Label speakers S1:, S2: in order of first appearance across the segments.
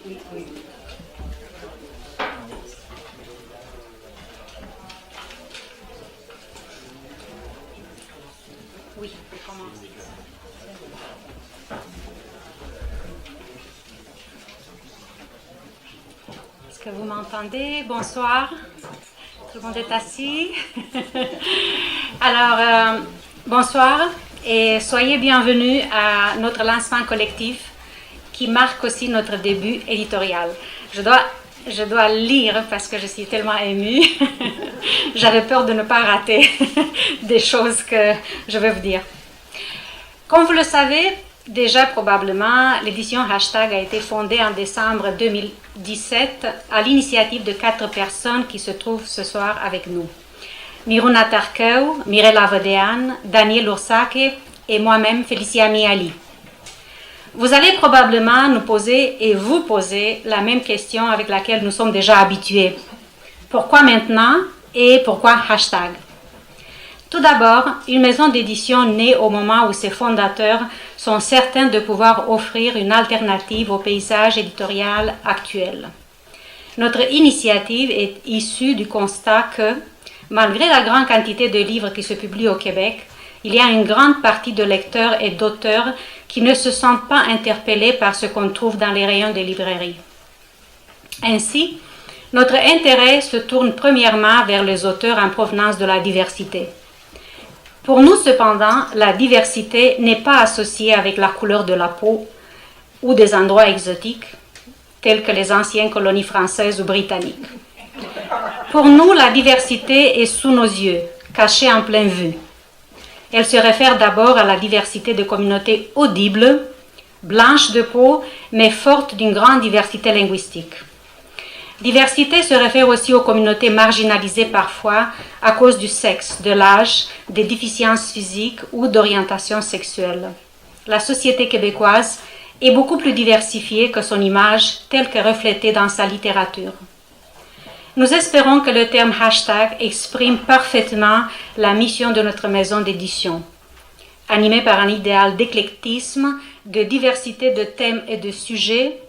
S1: Oui, on commence. Est-ce que vous m'entendez? Bonsoir. Tout le monde est assis. Alors, bonsoir et soyez bienvenus à notre lancement collectif qui marque aussi notre début éditorial. Je dois lire parce que je suis tellement émue. J'avais peur de ne pas rater des choses que je vais vous dire. Comme vous le savez, déjà probablement, l'édition Hashtag a été fondée en décembre 2017 à l'initiative de 4 personnes qui se trouvent ce soir avec nous. Miruna Tarkeu, Mirela Vedean, Daniel Ursake et moi-même, Félicia Miali. Vous allez probablement nous poser et vous poser la même question avec laquelle nous sommes déjà habitués. Pourquoi maintenant et pourquoi Hashtag? Tout d'abord, une maison d'édition née au moment où ses fondateurs sont certains de pouvoir offrir une alternative au paysage éditorial actuel. Notre initiative est issue du constat que, malgré la grande quantité de livres qui se publient au Québec, il y a une grande partie de lecteurs et d'auteurs qui ne se sentent pas interpellés par ce qu'on trouve dans les rayons des librairies. Ainsi, notre intérêt se tourne premièrement vers les auteurs en provenance de la diversité. Pour nous, cependant, la diversité n'est pas associée avec la couleur de la peau ou des endroits exotiques, tels que les anciennes colonies françaises ou britanniques. Pour nous, la diversité est sous nos yeux, cachée en pleine vue. Elle se réfère d'abord à la diversité de communautés audibles, blanches de peau, mais fortes d'une grande diversité linguistique. Diversité se réfère aussi aux communautés marginalisées parfois à cause du sexe, de l'âge, des déficiences physiques ou d'orientation sexuelle. La société québécoise est beaucoup plus diversifiée que son image telle que reflétée dans sa littérature. Nous espérons que le terme hashtag exprime parfaitement la mission de notre maison d'édition, animée par un idéal d'éclectisme, de diversité de thèmes et de sujets,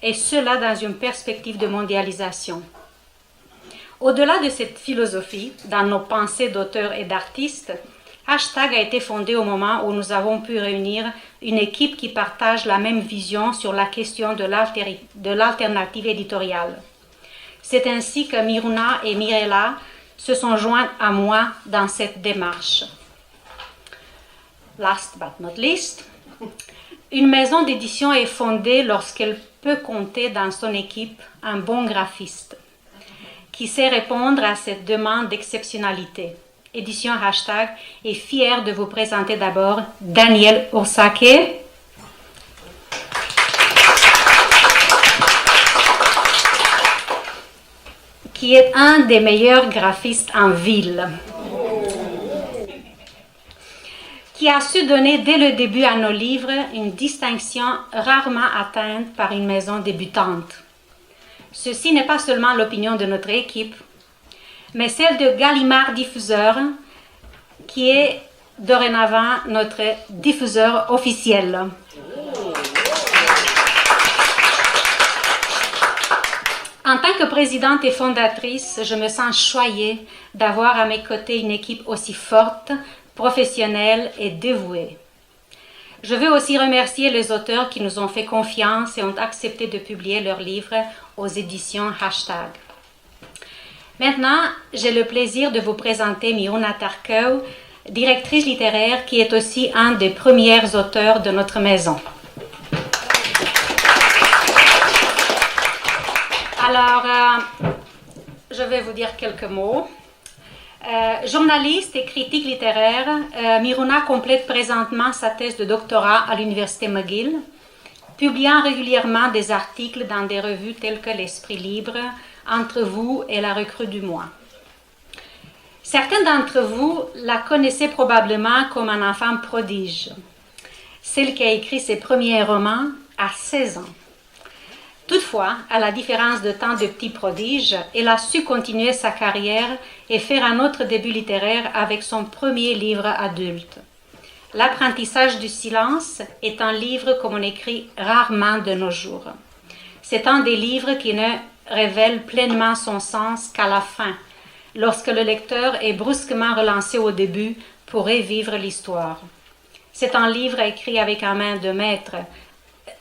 S1: et cela dans une perspective de mondialisation. Au-delà de cette philosophie, dans nos pensées d'auteurs et d'artistes, Hashtag a été fondé au moment où nous avons pu réunir une équipe qui partage la même vision sur la question de l'alternative éditoriale. C'est ainsi que Miruna et Mirela se sont joints à moi dans cette démarche. Last but not least, une maison d'édition est fondée lorsqu'elle peut compter dans son équipe un bon graphiste qui sait répondre à cette demande d'exceptionnalité. Édition Hashtag est fière de vous présenter d'abord Daniel Ursake, qui est un des meilleurs graphistes en ville, qui a su donner dès le début à nos livres une distinction rarement atteinte par une maison débutante. Ceci n'est pas seulement l'opinion de notre équipe, mais celle de Gallimard Diffuseur, qui est dorénavant notre diffuseur officiel. En tant que présidente et fondatrice, je me sens choyée d'avoir à mes côtés une équipe aussi forte, professionnelle et dévouée. Je veux aussi remercier les auteurs qui nous ont fait confiance et ont accepté de publier leurs livres aux éditions Hashtag. Maintenant, j'ai le plaisir de vous présenter Miruna Tarkeu, directrice littéraire qui est aussi un des premiers auteurs de notre maison. Alors, je vais vous dire quelques mots. Journaliste et critique littéraire, Miruna complète présentement sa thèse de doctorat à l'Université McGill, publiant régulièrement des articles dans des revues telles que L'Esprit libre, Entre vous et La recrue du mois. Certains d'entre vous la connaissaient probablement comme un enfant prodige, celle qui a écrit ses premiers romans à 16 ans. Toutefois, à la différence de tant de petits prodiges, elle a su continuer sa carrière et faire un autre début littéraire avec son premier livre adulte. L'apprentissage du silence est un livre comme on écrit rarement de nos jours. C'est un des livres qui ne révèle pleinement son sens qu'à la fin, lorsque le lecteur est brusquement relancé au début pour revivre l'histoire. C'est un livre écrit avec un main de maître,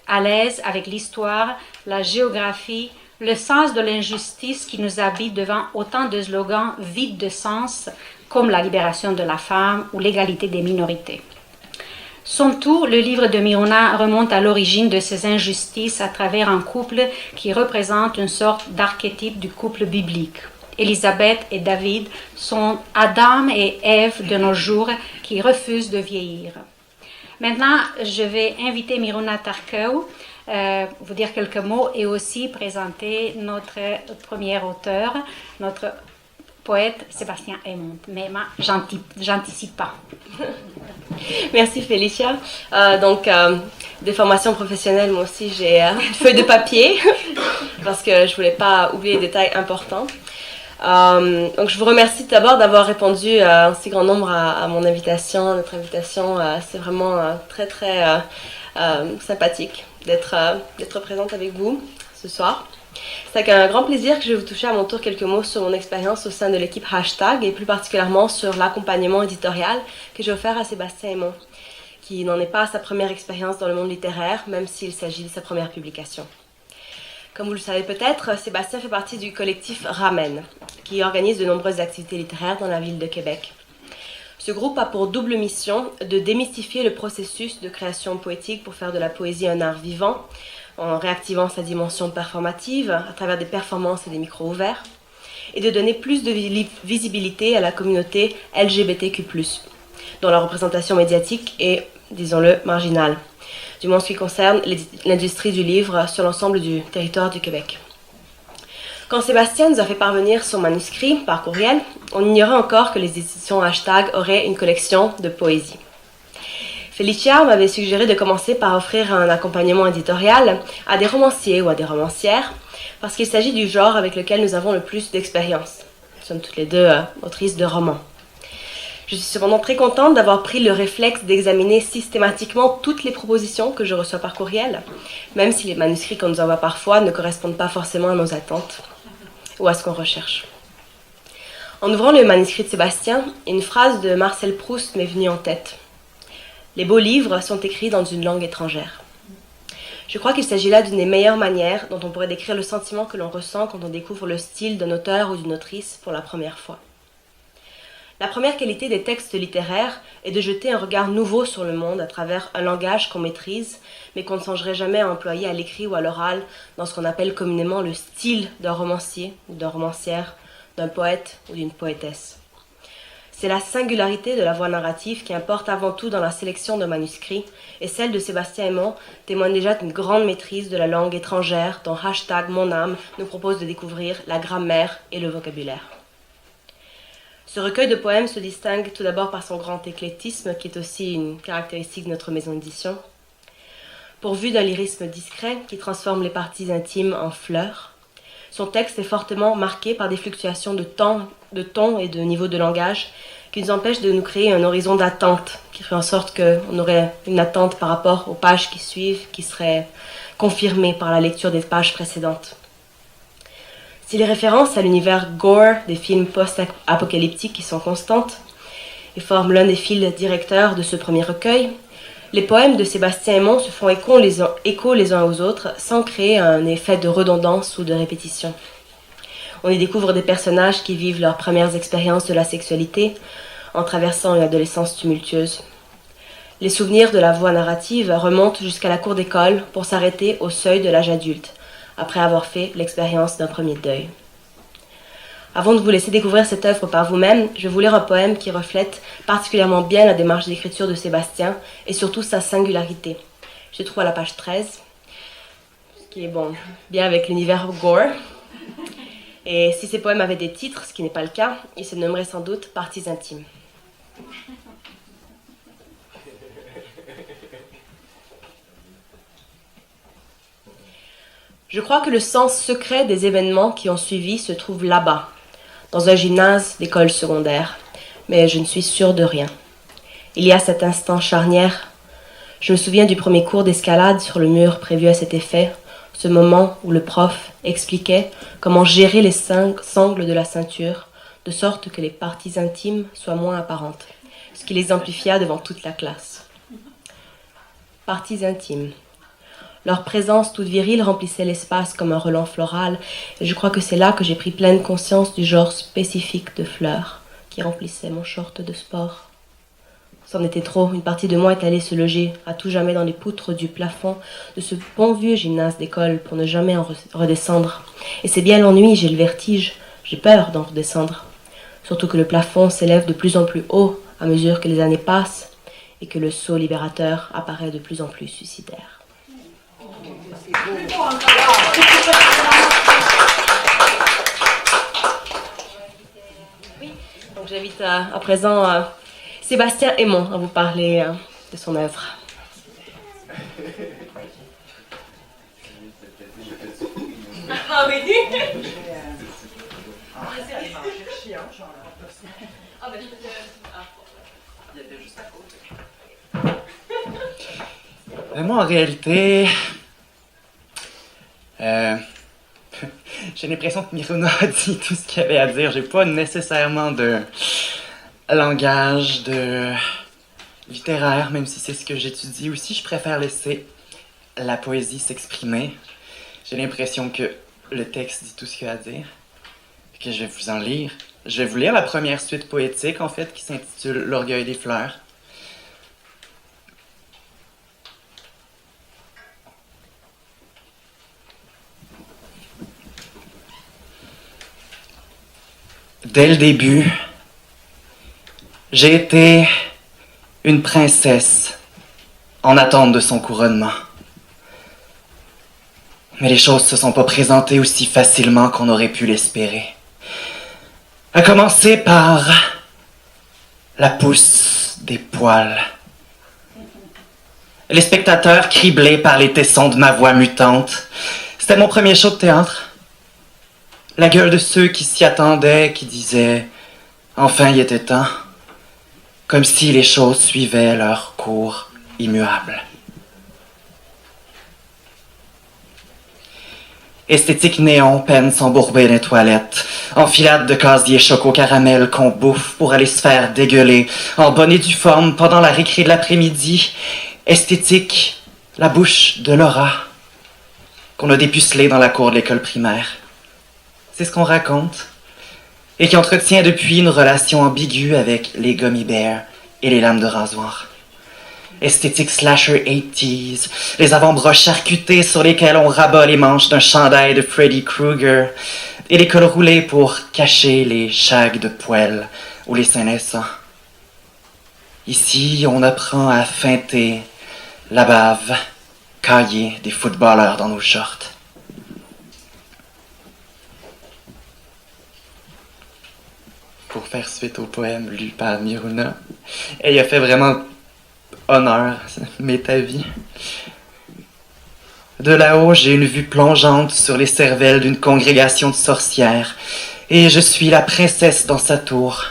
S1: à l'aise avec l'histoire, la géographie, le sens de l'injustice qui nous habite devant autant de slogans vides de sens comme la libération de la femme ou l'égalité des minorités. Somme toute, le livre de Miruna remonte à l'origine de ces injustices à travers un couple qui représente une sorte d'archétype du couple biblique. Élisabeth et David sont Adam et Ève de nos jours qui refusent de vieillir. Maintenant, je vais inviter Miruna Tarkeu vous dire quelques mots et aussi présenter notre premier auteur, notre poète Sébastien Aymon. Mais j'anticipe pas.
S2: Merci Félicia. Des formations professionnelles, moi aussi j'ai une feuille de papier parce que je voulais pas oublier les détails importants. Donc je vous remercie d'abord d'avoir répondu en si grand nombre à mon invitation, notre invitation. C'est vraiment très sympathique d'être présente avec vous ce soir. C'est avec un grand plaisir que je vais vous toucher à mon tour quelques mots sur mon expérience au sein de l'équipe Hashtag et plus particulièrement sur l'accompagnement éditorial que j'ai offert à Sébastien Aymon, qui n'en est pas à sa première expérience dans le monde littéraire, même s'il s'agit de sa première publication. Comme vous le savez peut-être, Sébastien fait partie du collectif Ramen, qui organise de nombreuses activités littéraires dans la ville de Québec. Ce groupe a pour double mission de démystifier le processus de création poétique pour faire de la poésie un art vivant, en réactivant sa dimension performative à travers des performances et des micros ouverts, et de donner plus de visibilité à la communauté LGBTQ+, dont la représentation médiatique est, disons-le, marginale, du moins en ce qui concerne l'industrie du livre sur l'ensemble du territoire du Québec. Quand Sébastien nous a fait parvenir son manuscrit par courriel, on ignorait encore que les éditions Hashtag auraient une collection de poésie. Félicia m'avait suggéré de commencer par offrir un accompagnement éditorial à des romanciers ou à des romancières, parce qu'il s'agit du genre avec lequel nous avons le plus d'expérience. Nous sommes toutes les deux autrices de romans. Je suis cependant très contente d'avoir pris le réflexe d'examiner systématiquement toutes les propositions que je reçois par courriel, même si les manuscrits qu'on nous envoie parfois ne correspondent pas forcément à nos attentes ou à ce qu'on recherche. En ouvrant le manuscrit de Sébastien, une phrase de Marcel Proust m'est venue en tête. Les beaux livres sont écrits dans une langue étrangère. Je crois qu'il s'agit là d'une des meilleures manières dont on pourrait décrire le sentiment que l'on ressent quand on découvre le style d'un auteur ou d'une autrice pour la première fois. La première qualité des textes littéraires est de jeter un regard nouveau sur le monde à travers un langage qu'on maîtrise, mais qu'on ne songerait jamais à employer à l'écrit ou à l'oral dans ce qu'on appelle communément le style d'un romancier ou d'une romancière, d'un poète ou d'une poétesse. C'est la singularité de la voix narrative qui importe avant tout dans la sélection d'un manuscrit, et celle de Sébastien Aymon témoigne déjà d'une grande maîtrise de la langue étrangère dont Hashtag Mon âme nous propose de découvrir la grammaire et le vocabulaire. Ce recueil de poèmes se distingue tout d'abord par son grand éclectisme, qui est aussi une caractéristique de notre maison d'édition. Pourvu d'un lyrisme discret qui transforme les parties intimes en fleurs, son texte est fortement marqué par des fluctuations de ton et de niveau de langage qui nous empêchent de nous créer un horizon d'attente, qui fait en sorte qu'on aurait une attente par rapport aux pages qui suivent, qui serait confirmée par la lecture des pages précédentes. Si les références à l'univers gore des films post-apocalyptiques qui sont constantes et forment l'un des fils directeurs de ce premier recueil, les poèmes de Sébastien Aymon se font écho les uns aux autres sans créer un effet de redondance ou de répétition. On y découvre des personnages qui vivent leurs premières expériences de la sexualité en traversant une adolescence tumultueuse. Les souvenirs de la voix narrative remontent jusqu'à la cour d'école pour s'arrêter au seuil de l'âge adulte, après avoir fait l'expérience d'un premier deuil. Avant de vous laisser découvrir cette œuvre par vous-même, je vais vous lire un poème qui reflète particulièrement bien la démarche d'écriture de Sébastien et surtout sa singularité. Je trouve à la page 13, ce qui est bien avec l'univers gore. Et si ces poèmes avaient des titres, ce qui n'est pas le cas, ils se nommeraient sans doute Parties intimes. Je crois que le sens secret des événements qui ont suivi se trouve là-bas, dans un gymnase d'école secondaire, mais je ne suis sûre de rien. Il y a cet instant charnière. Je me souviens du premier cours d'escalade sur le mur prévu à cet effet, ce moment où le prof expliquait comment gérer les sangles de la ceinture, de sorte que les parties intimes soient moins apparentes, ce qui les amplifia devant toute la classe. Parties intimes. Leur présence toute virile remplissait l'espace comme un relent floral, et je crois que c'est là que j'ai pris pleine conscience du genre spécifique de fleurs qui remplissait mon short de sport. C'en était trop, une partie de moi est allée se loger à tout jamais dans les poutres du plafond de ce bon vieux gymnase d'école pour ne jamais en redescendre. Et c'est bien l'ennui, j'ai le vertige, j'ai peur d'en redescendre. Surtout que le plafond s'élève de plus en plus haut à mesure que les années passent et que le saut libérateur apparaît de plus en plus suicidaire. Donc j'invite à présent Sébastien Aymon à vous parler de son œuvre. Ah oui.
S3: Moi, en réalité, j'ai l'impression que Miruna a dit tout ce qu'il y avait à dire. J'ai pas nécessairement de langage de littéraire, même si c'est ce que j'étudie aussi. Je préfère laisser la poésie s'exprimer. J'ai l'impression que le texte dit tout ce qu'il y a à dire. Que je vais vous en lire. Je vais vous lire la première suite poétique, en fait, qui s'intitule « L'orgueil des fleurs ». Dès le début, j'ai été une princesse en attente de son couronnement. Mais les choses se sont pas présentées aussi facilement qu'on aurait pu l'espérer. À commencer par la pousse des poils. Les spectateurs criblés par les tessons de ma voix mutante. C'était mon premier show de théâtre. La gueule de ceux qui s'y attendaient, qui disaient « Enfin, il était temps », comme si les choses suivaient leur cours immuable. Esthétique néon peine s'embourber dans les toilettes, enfilade de casiers choco caramel qu'on bouffe pour aller se faire dégueuler, en bonne et due forme pendant la récré de l'après-midi. Esthétique, la bouche de Laura, qu'on a dépucelée dans la cour de l'école primaire. C'est ce qu'on raconte, et qui entretient depuis une relation ambiguë avec les gummy bears et les lames de rasoir. Esthétique slasher 80s, les avant-bras charcutés sur lesquels on rabat les manches d'un chandail de Freddy Krueger, et les cols roulés pour cacher les chags de poêle ou les seins naissants. Ici, on apprend à feinter la bave caillée des footballeurs dans nos shorts. Pour faire suite au poème lu par Miruna. Elle a fait vraiment honneur, m'est ta vie. De là-haut, j'ai une vue plongeante sur les cervelles d'une congrégation de sorcières, et je suis la princesse dans sa tour.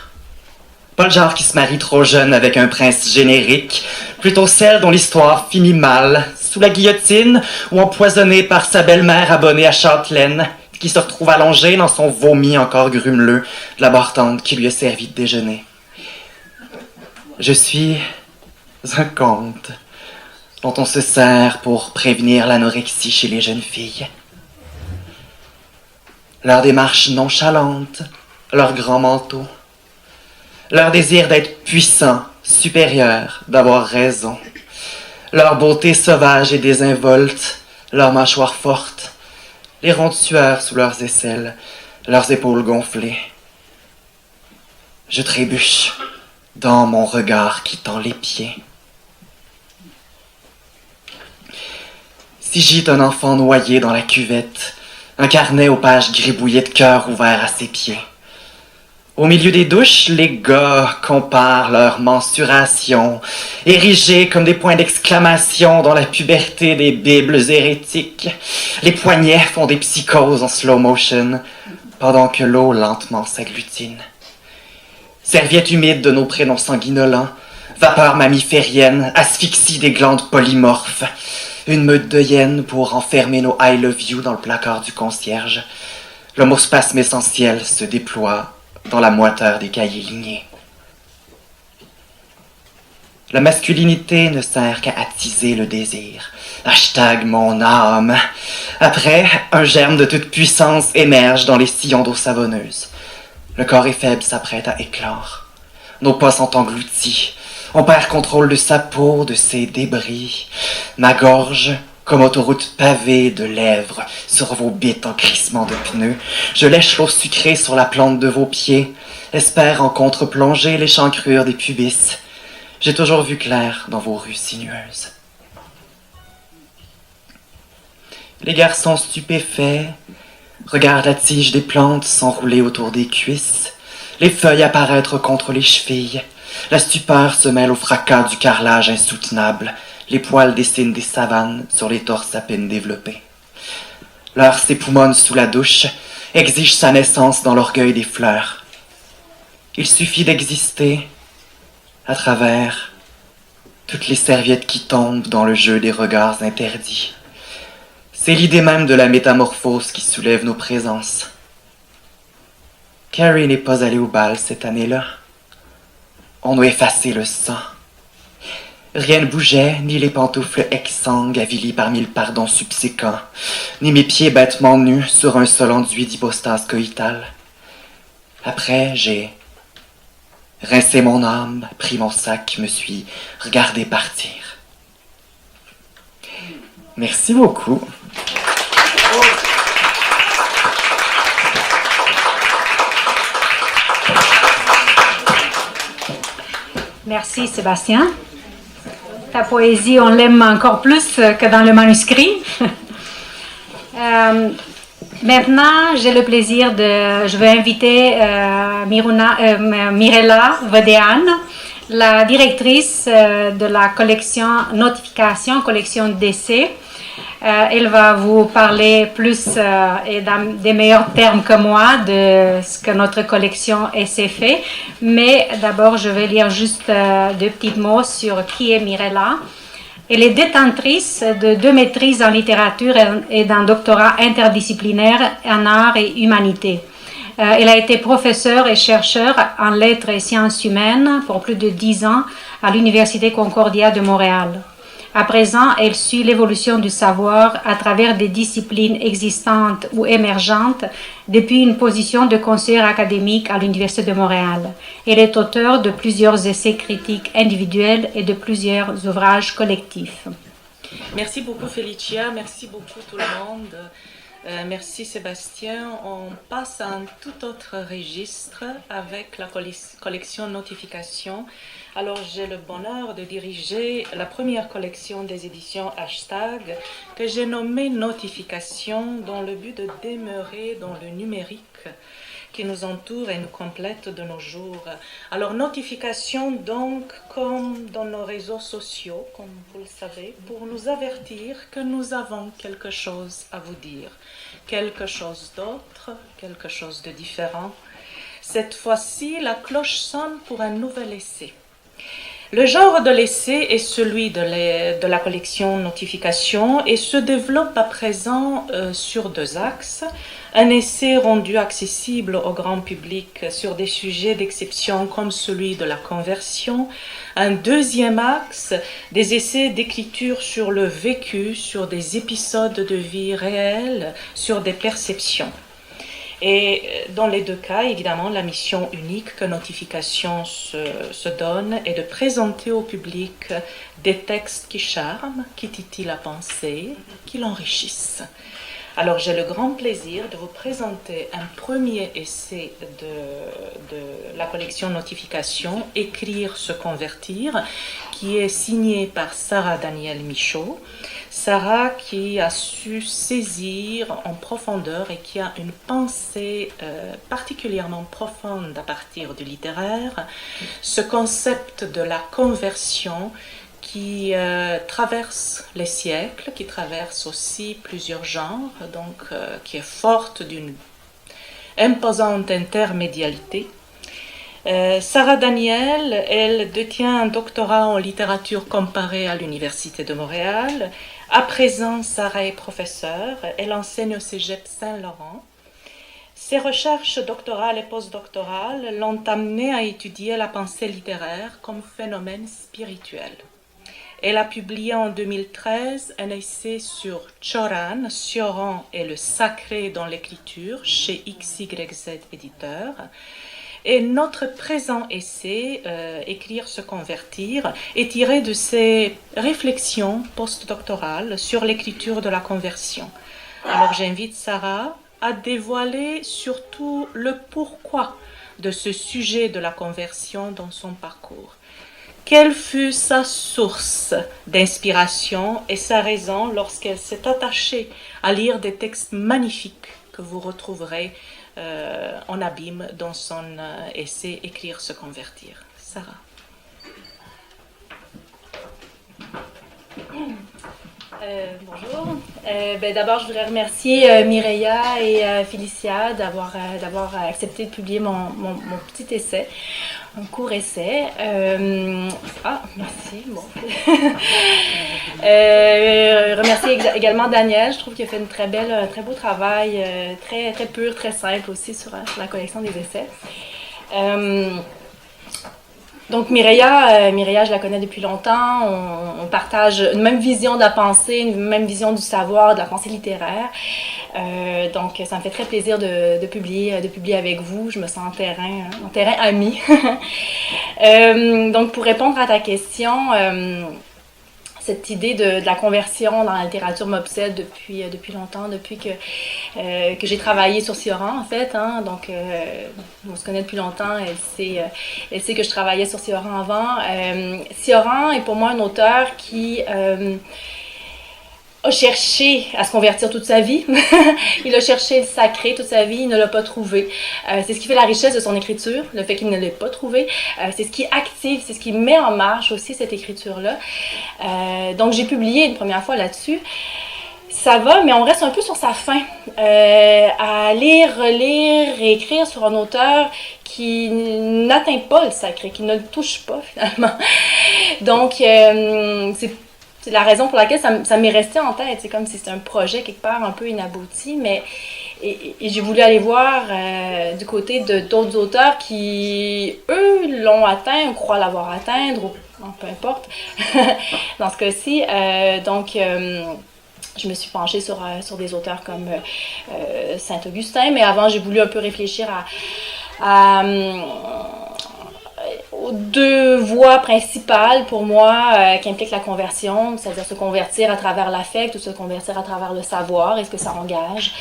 S3: Pas le genre qui se marie trop jeune avec un prince générique, plutôt celle dont l'histoire finit mal, sous la guillotine ou empoisonnée par sa belle-mère abonnée à Châtelaine, qui se retrouve allongée dans son vomi encore grumeleux de la bartende qui lui a servi de déjeuner. Je suis un conte dont on se sert pour prévenir l'anorexie chez les jeunes filles. Leur démarche nonchalante, leur grand manteau, leur désir d'être puissant, supérieur, d'avoir raison, leur beauté sauvage et désinvolte, leur mâchoire forte, les ronds de sueur sous leurs aisselles, leurs épaules gonflées. Je trébuche dans mon regard qui tend les pieds. Si gît un enfant noyé dans la cuvette, un carnet aux pages gribouillées de cœur ouvert à ses pieds. Au milieu des douches, les gars comparent leurs mensurations, érigées comme des points d'exclamation dans la puberté des bibles hérétiques. Les poignets font des psychoses en slow motion, pendant que l'eau lentement s'agglutine. Serviette humide de nos prénoms sanguinolents, vapeur mammiférienne, asphyxie des glandes polymorphes. Une meute de hyènes pour enfermer nos I love you dans le placard du concierge. L'homospasme essentiel se déploie dans la moiteur des cahiers lignés. La masculinité ne sert qu'à attiser le désir. Hashtag mon âme. Après, un germe de toute puissance émerge dans les sillons d'eau savonneuse. Le corps est faible, s'apprête à éclore. Nos pas sont engloutis. On perd contrôle de sa peau, de ses débris. Ma gorge, comme autoroute pavée de lèvres sur vos bites en crissement de pneus. Je lèche l'eau sucrée sur la plante de vos pieds. Espère en contre-plongée l'échancrure des pubis. J'ai toujours vu clair dans vos rues sinueuses. Les garçons stupéfaits regardent la tige des plantes s'enrouler autour des cuisses, les feuilles apparaître contre les chevilles. La stupeur se mêle au fracas du carrelage insoutenable. Les poils dessinent des savanes sur les torses à peine développés. L'heure s'époumonne sous la douche, exige sa naissance dans l'orgueil des fleurs. Il suffit d'exister à travers toutes les serviettes qui tombent dans le jeu des regards interdits. C'est l'idée même de la métamorphose qui soulève nos présences. Carrie n'est pas allée au bal cette année-là. On a effacé le sang. Rien ne bougeait, ni les pantoufles exsangues avilies par mille pardons subséquents, ni mes pieds bêtement nus sur un seul enduit d'hypostase coïtale. Après, j'ai rincé mon âme, pris mon sac, me suis regardé partir. Merci beaucoup.
S1: Merci Sébastien. Ta poésie, on l'aime encore plus que dans le manuscrit. Maintenant, j'ai le plaisir je vais inviter Mirella Vedean, la directrice de la collection Notification, collection d'essais. Elle va vous parler plus et dans des meilleurs termes que moi de ce que notre collection essai fait. Mais d'abord, je vais lire juste deux petits mots sur qui est Mirella. Elle est détentrice de 2 maîtrises en littérature et d'un doctorat interdisciplinaire en arts et humanités. Elle a été professeure et chercheure en lettres et sciences humaines pour plus de 10 ans à l'Université Concordia de Montréal. À présent, elle suit l'évolution du savoir à travers des disciplines existantes ou émergentes depuis une position de conseillère académique à l'Université de Montréal. Elle est auteure de plusieurs essais critiques individuels et de plusieurs ouvrages collectifs.
S4: Merci beaucoup Felicia, merci beaucoup tout le monde. Merci Sébastien. On passe à un tout autre registre avec la collection Notification. Alors j'ai le bonheur de diriger la première collection des éditions Hashtag que j'ai nommée Notification dans le but de demeurer dans le numérique qui nous entoure et nous complète de nos jours. Alors notification donc comme dans nos réseaux sociaux, comme vous le savez, pour nous avertir que nous avons quelque chose à vous dire, quelque chose d'autre, quelque chose de différent. Cette fois-ci, la cloche sonne pour un nouvel essai. Le genre de l'essai est celui de la collection Notification et se développe à présent sur 2 axes. Un essai rendu accessible au grand public sur des sujets d'exception comme celui de la conversion. Un deuxième axe, des essais d'écriture sur le vécu, sur des épisodes de vie réels, sur des perceptions. Et dans les 2 cas, évidemment, la mission unique que Notification se donne est de présenter au public des textes qui charment, qui titillent la pensée, qui l'enrichissent. Alors j'ai le grand plaisir de vous présenter un premier essai de la collection Notification, Écrire, se convertir, qui est signé par Sarah Danielle Michaud. Sarah qui a su saisir en profondeur et qui a une pensée particulièrement profonde à partir du littéraire, ce concept de la conversion qui traverse les siècles, qui traverse aussi plusieurs genres, donc qui est forte d'une imposante intermédialité. Sarah Danielle, elle détient un doctorat en littérature comparée à l'Université de Montréal, À présent, Sarah est professeure. Elle enseigne au Cégep Saint-Laurent. Ses recherches doctorales et postdoctorales l'ont amenée à étudier la pensée littéraire comme phénomène spirituel. Elle a publié en 2013 un essai sur Cioran, Cioran et le sacré dans l'écriture chez XYZ Éditeur. Et notre présent essai, Écrire se convertir, est tiré de ses réflexions postdoctorales sur l'écriture de la conversion. Alors j'invite Sarah à dévoiler surtout le pourquoi de ce sujet de la conversion dans son parcours. Quelle fut sa source d'inspiration et sa raison lorsqu'elle s'est attachée à lire des textes magnifiques que vous retrouverez en abîme dans son essai Écrire se convertir. Sarah.
S2: Bonjour. D'abord, je voudrais remercier Mireia et Félicia d'avoir accepté de publier mon petit essai, un court essai. Merci. Bon. Remercier également Daniel. Je trouve qu'il a fait un très beau travail, très pur, très simple aussi sur la collection des essais. Donc Mireia, je la connais depuis longtemps, on partage une même vision de la pensée, une même vision du savoir, de la pensée littéraire. Donc ça me fait très plaisir de publier avec vous, je me sens en terrain ami. Donc pour répondre à ta question, cette idée de la conversion dans la littérature m'obsède depuis longtemps, depuis que j'ai travaillé sur Cioran, en fait. Hein, donc, on se connaît depuis longtemps. Elle sait que je travaillais sur Cioran avant. Cioran est pour moi un auteur qui a cherché à se convertir toute sa vie. Il a cherché le sacré toute sa vie, il ne l'a pas trouvé. C'est ce qui fait la richesse de son écriture, le fait qu'il ne l'ait pas trouvé. C'est ce qui active, c'est ce qui met en marche aussi cette écriture-là. Donc j'ai publié une première fois là-dessus. Ça va, mais on reste un peu sur sa fin. À lire, relire, réécrire sur un auteur qui n'atteint pas le sacré, qui ne le touche pas finalement. Donc c'est la raison pour laquelle ça m'est resté en tête. C'est comme si c'était un projet quelque part un peu inabouti, mais et j'ai voulu aller voir du côté d'autres auteurs qui, eux, l'ont atteint ou croient l'avoir atteint, ou peu importe, dans ce cas-ci. Je me suis penchée sur des auteurs comme Saint-Augustin, mais avant, j'ai voulu un peu réfléchir aux deux voies principales pour moi qui impliquent la conversion, c'est-à-dire se convertir à travers l'affect ou se convertir à travers le savoir, est-ce que ça engage?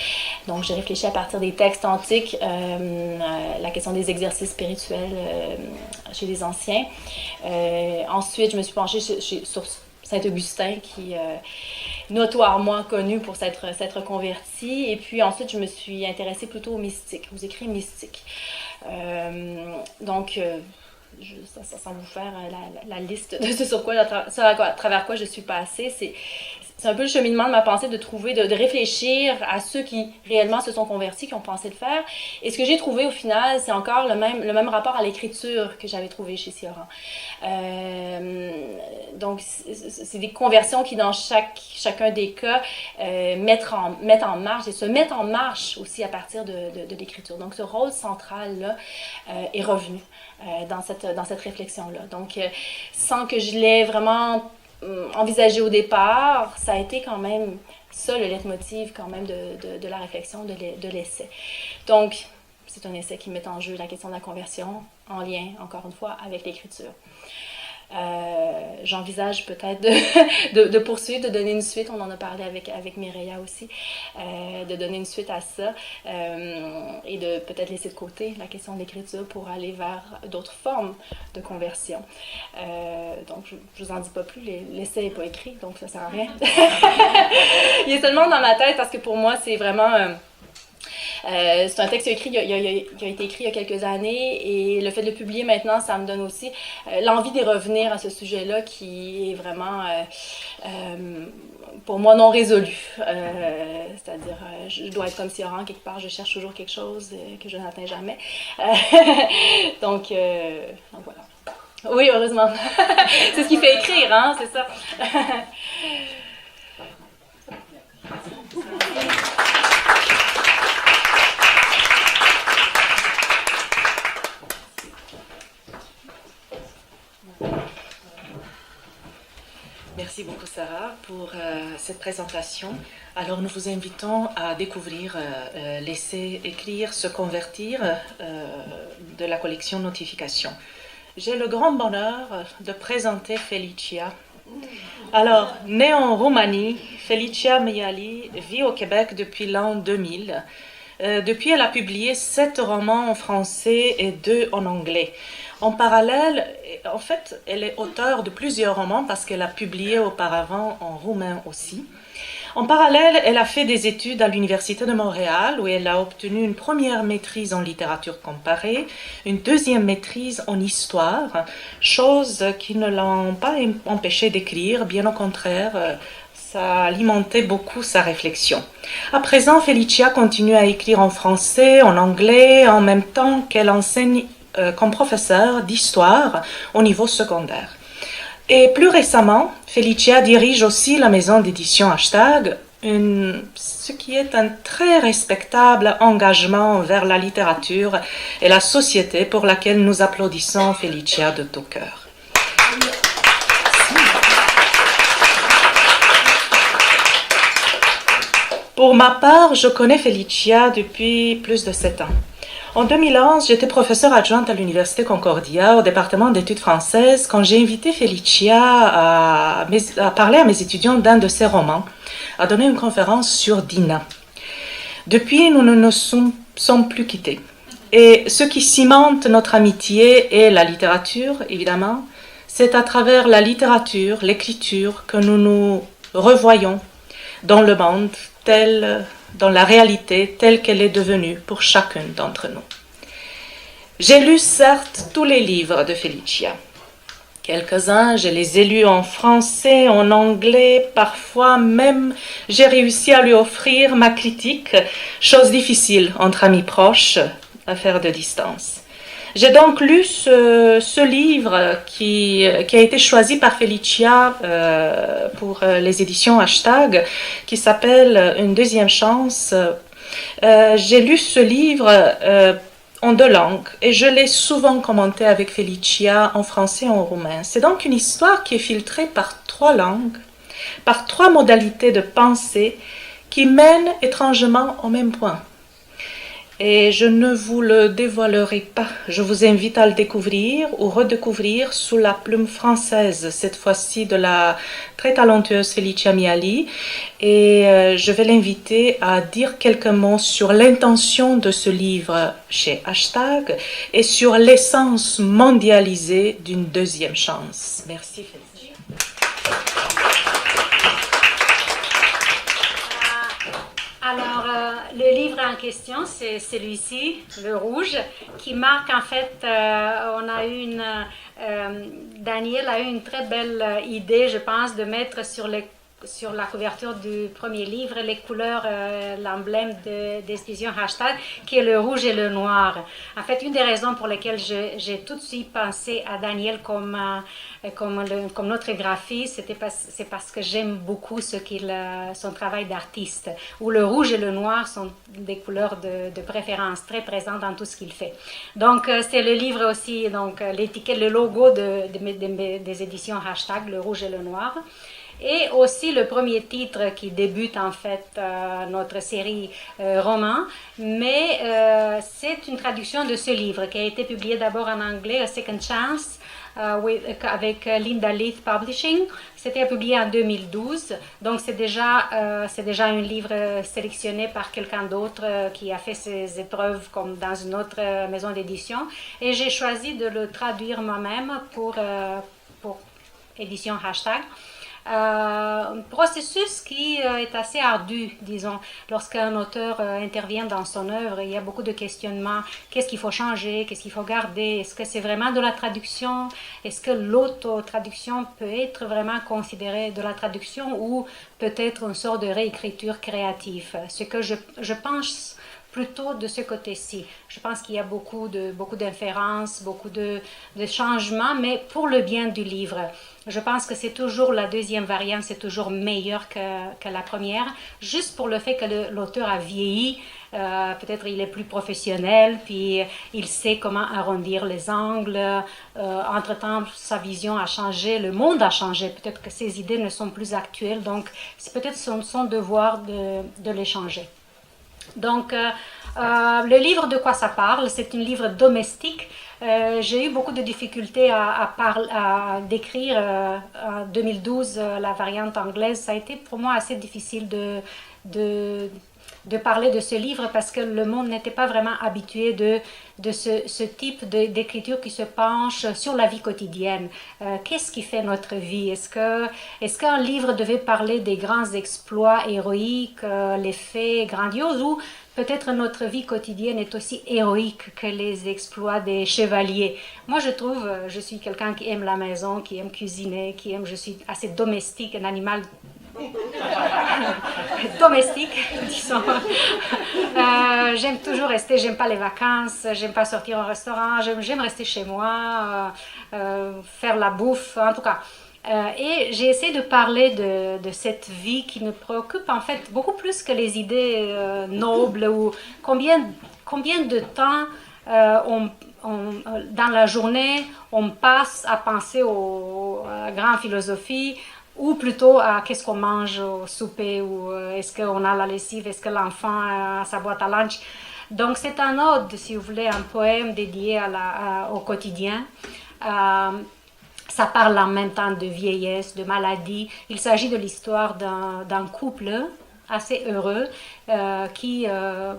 S2: Donc j'ai réfléchi à partir des textes antiques, la question des exercices spirituels chez les anciens. Ensuite, je me suis penchée sur Saint-Augustin qui notoirement connu pour s'être converti. Et puis ensuite, je me suis intéressée plutôt aux mystiques, aux écrits mystiques. Sans vous faire la liste de ce à travers quoi je suis passée, c'est un peu le cheminement de ma pensée de réfléchir à ceux qui réellement se sont convertis, qui ont pensé le faire. Et ce que j'ai trouvé au final, c'est encore le même rapport à l'écriture que j'avais trouvé chez Cioran. Donc, c'est des conversions qui, dans chacun des cas, mettent en marche et se mettent en marche aussi à partir de l'écriture. Donc, ce rôle central-là est revenu dans cette réflexion-là. Donc, sans que je l'ai vraiment envisagé au départ, ça a été quand même ça le leitmotiv quand même de la réflexion, de l'essai. Donc, c'est un essai qui met en jeu la question de la conversion en lien, encore une fois, avec l'écriture. J'envisage peut-être de poursuivre, de donner une suite, on en a parlé avec Mireia aussi, de donner une suite à ça et de peut-être laisser de côté la question de l'écriture pour aller vers d'autres formes de conversion. Donc je vous en dis pas plus, l'essai n'est pas écrit, donc ça sert à rien. Il est seulement dans ma tête parce que pour moi c'est vraiment... c'est un texte qui a été écrit il y a quelques années et le fait de le publier maintenant, ça me donne aussi l'envie d'y revenir à ce sujet-là qui est vraiment, pour moi, non résolu. C'est-à-dire, je dois être comme Cioran, quelque part, je cherche toujours quelque chose que je n'atteins jamais. Donc voilà. Oui, heureusement. C'est ce qui fait écrire, hein, c'est ça.
S4: Sarah pour cette présentation. Alors nous vous invitons à découvrir Laisser écrire, se convertir de la collection Notification. J'ai le grand bonheur de présenter Felicia. Alors, née en Roumanie, Felicia Miali vit au Québec depuis l'an 2000. Depuis, elle a publié 7 romans en français et 2 en anglais. En parallèle, en fait, elle est auteure de plusieurs romans parce qu'elle a publié auparavant en roumain aussi. En parallèle, elle a fait des études à l'Université de Montréal où elle a obtenu une première maîtrise en littérature comparée, une deuxième maîtrise en histoire, choses qui ne l'ont pas empêchée d'écrire, bien au contraire, ça a alimenté beaucoup sa réflexion. À présent, Felicia continue à écrire en français, en anglais, en même temps qu'elle enseigne comme professeure d'histoire au niveau secondaire. Et plus récemment, Felicia dirige aussi la maison d'édition Hashtag, ce qui est un très respectable engagement vers la littérature et la société pour laquelle nous applaudissons Felicia de tout cœur. Pour ma part, je connais Felicia depuis plus de 7 ans. En 2011, j'étais professeure adjointe à l'Université Concordia au département d'études françaises quand j'ai invité Felicia à parler à mes étudiants d'un de ses romans, à donner une conférence sur Dina. Depuis, nous ne nous sommes plus quittés. Et ce qui cimente notre amitié est la littérature, évidemment. C'est à travers la littérature, l'écriture, que nous nous revoyons dans le monde, dans la réalité telle qu'elle est devenue pour chacune d'entre nous. J'ai lu certes tous les livres de Felicia. Quelques-uns, je les ai lus en français, en anglais, parfois même j'ai réussi à lui offrir ma critique, chose difficile entre amis proches, affaire de distance. J'ai donc lu ce livre qui a été choisi par Felicia pour les éditions Hashtag, qui s'appelle Une deuxième chance. J'ai lu ce livre en 2 langues et je l'ai souvent commenté avec Felicia en français et en roumain. C'est donc une histoire qui est filtrée par 3 langues, par 3 modalités de pensée qui mènent étrangement au même point. Et je ne vous le dévoilerai pas. Je vous invite à le découvrir ou redécouvrir sous la plume française, cette fois-ci de la très talentueuse Felicia Miali. Et je vais l'inviter à dire quelques mots sur l'intention de ce livre chez Hashtag et sur l'essence mondialisée d'une deuxième chance. Merci Felicia.
S1: Alors, le livre en question, c'est celui-ci, Le Rouge, qui marque en fait, Daniel a eu une très belle idée, je pense, de mettre sur la couverture du premier livre les couleurs, l'emblème des éditions Hashtag, qui est le rouge et le noir. En fait, une des raisons pour lesquelles j'ai tout de suite pensé à Daniel comme notre graphiste, c'est parce que j'aime beaucoup son travail d'artiste, où le rouge et le noir sont des couleurs de préférence très présentes dans tout ce qu'il fait. Donc, c'est le livre aussi, donc l'étiquette, le logo des éditions Hashtag, le rouge et le noir. Et aussi le premier titre qui débute en fait notre série roman, mais c'est une traduction de ce livre qui a été publié d'abord en anglais, A Second Chance, avec Linda Leith Publishing. C'était publié en 2012, donc c'est déjà un livre sélectionné par quelqu'un d'autre qui a fait ses épreuves comme dans une autre maison d'édition. Et j'ai choisi de le traduire moi-même pour édition Hashtag. Un processus qui est assez ardu, disons. Lorsqu'un auteur intervient dans son œuvre, il y a beaucoup de questionnements. Qu'est-ce qu'il faut changer? Qu'est-ce qu'il faut garder? Est-ce que c'est vraiment de la traduction? Est-ce que l'auto-traduction peut être vraiment considérée de la traduction ou peut-être une sorte de réécriture créative? Ce que je pense plutôt de ce côté-ci. Je pense qu'il y a beaucoup d'inférences, beaucoup de changements, mais pour le bien du livre. Je pense que c'est toujours la deuxième variante, c'est toujours meilleur que la première, juste pour le fait que l'auteur a vieilli. Peut-être il est plus professionnel, puis il sait comment arrondir les angles. Entre-temps, sa vision a changé, le monde a changé. Peut-être que ses idées ne sont plus actuelles, donc c'est peut-être son devoir de les changer. Donc, le livre, de quoi ça parle? C'est un livre domestique. J'ai eu beaucoup de difficultés à décrire en 2012 la variante anglaise. Ça a été pour moi assez difficile de parler de ce livre parce que le monde n'était pas vraiment habitué de ce type d'écriture qui se penche sur la vie quotidienne. Qu'est-ce qui fait notre vie? Est-ce qu'un livre devait parler des grands exploits héroïques, les faits grandioses, ou peut-être notre vie quotidienne est aussi héroïque que les exploits des chevaliers? Moi, je suis quelqu'un qui aime la maison, qui aime cuisiner, je suis assez domestique, un animal domestique, disons. J'aime toujours rester, j'aime pas les vacances, j'aime pas sortir au restaurant, j'aime rester chez moi, faire la bouffe, en tout cas. Et j'ai essayé de parler de cette vie qui me préoccupe en fait beaucoup plus que les idées nobles, ou combien de temps dans la journée on passe à penser aux grandes philosophies, ou plutôt à qu'est-ce qu'on mange au souper, ou est-ce qu'on a la lessive, est-ce que l'enfant a sa boîte à lunch. Donc c'est un ode, si vous voulez, un poème dédié au quotidien. Ça parle en même temps de vieillesse, de maladie. Il s'agit de l'histoire d'un couple assez heureux qui, à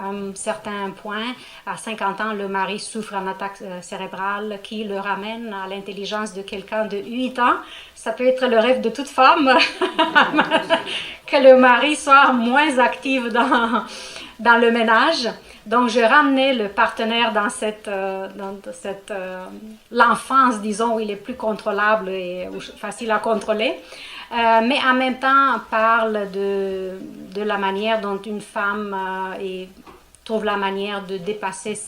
S1: un certain point, à 50 ans, le mari souffre d'une attaque cérébrale qui le ramène à l'intelligence de quelqu'un de 8 ans. Ça peut être le rêve de toute femme, que le mari soit moins actif dans le ménage. Donc, je ramenais le partenaire dans l'enfance, disons, où il est plus contrôlable et facile à contrôler. Mais en même temps, on parle de la manière dont une femme trouve la manière de dépasser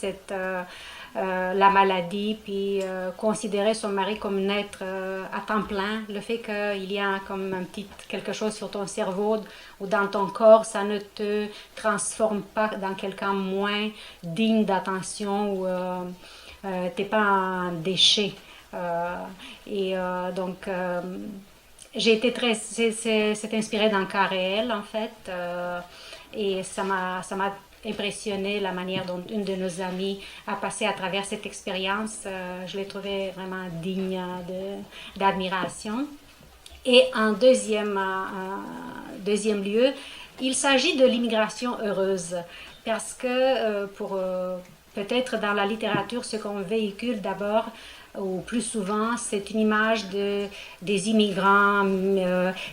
S1: la maladie, puis considérer son mari comme un être à temps plein. Le fait qu'il y a comme quelque chose sur ton cerveau ou dans ton corps, ça ne te transforme pas dans quelqu'un moins digne d'attention, ou t'es pas un déchet. Donc, j'ai été c'est inspiré d'un cas réel en fait, et ça m'a impressionné la manière dont une de nos amies a passé à travers cette expérience. Je l'ai trouvé vraiment digne d'admiration. Et en deuxième lieu, il s'agit de l'immigration heureuse, parce que peut-être dans la littérature, ce qu'on véhicule d'abord, ou plus souvent, c'est une image des immigrants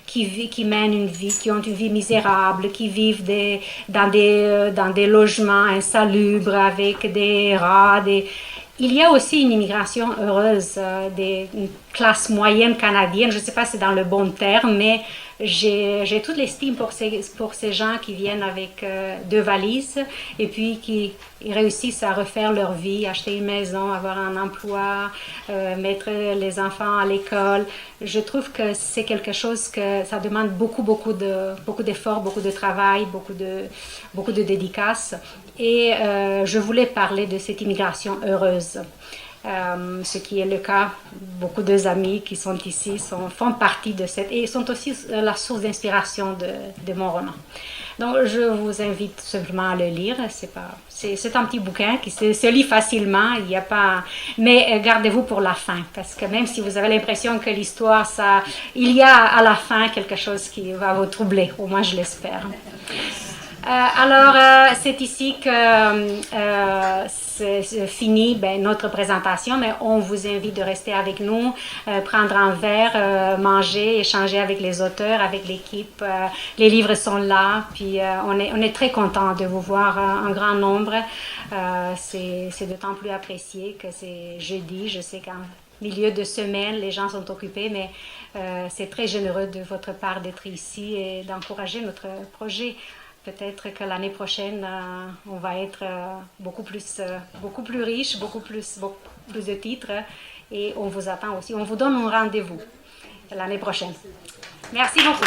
S1: qui mènent une vie, qui ont une vie misérable, qui vivent dans des logements insalubres avec des rats. Il y a aussi une immigration heureuse, une classe moyenne canadienne. Je ne sais pas si c'est dans le bon terme, mais j'ai toute l'estime pour ces gens qui viennent avec 2 valises et puis qui réussissent à refaire leur vie, acheter une maison, avoir un emploi, mettre les enfants à l'école. Je trouve que c'est quelque chose que ça demande beaucoup d'efforts, beaucoup de travail, beaucoup de dédicaces. Et je voulais parler de cette immigration heureuse. Ce qui est le cas. Beaucoup de amis qui sont ici font partie de et sont aussi la source d'inspiration de mon roman. Donc, je vous invite simplement à le lire. C'est un petit bouquin qui se lit facilement. Il y a pas, mais gardez-vous pour la fin, parce que même si vous avez l'impression que l'histoire, il y a à la fin quelque chose qui va vous troubler. Au moins, je l'espère. Alors, c'est ici que c'est fini notre présentation, mais on vous invite de rester avec nous, prendre un verre, manger, échanger avec les auteurs, avec l'équipe. Les livres sont là, puis on est très content de vous voir en grand nombre. C'est d'autant plus apprécié que c'est jeudi. Je sais qu'en milieu de semaine, les gens sont occupés, mais c'est très généreux de votre part d'être ici et d'encourager notre projet. peut-être que l'année prochaine, on va être beaucoup plus riche, beaucoup plus de titres. Et on vous attend aussi. On vous donne un rendez-vous l'année prochaine. Merci beaucoup.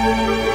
S2: Merci.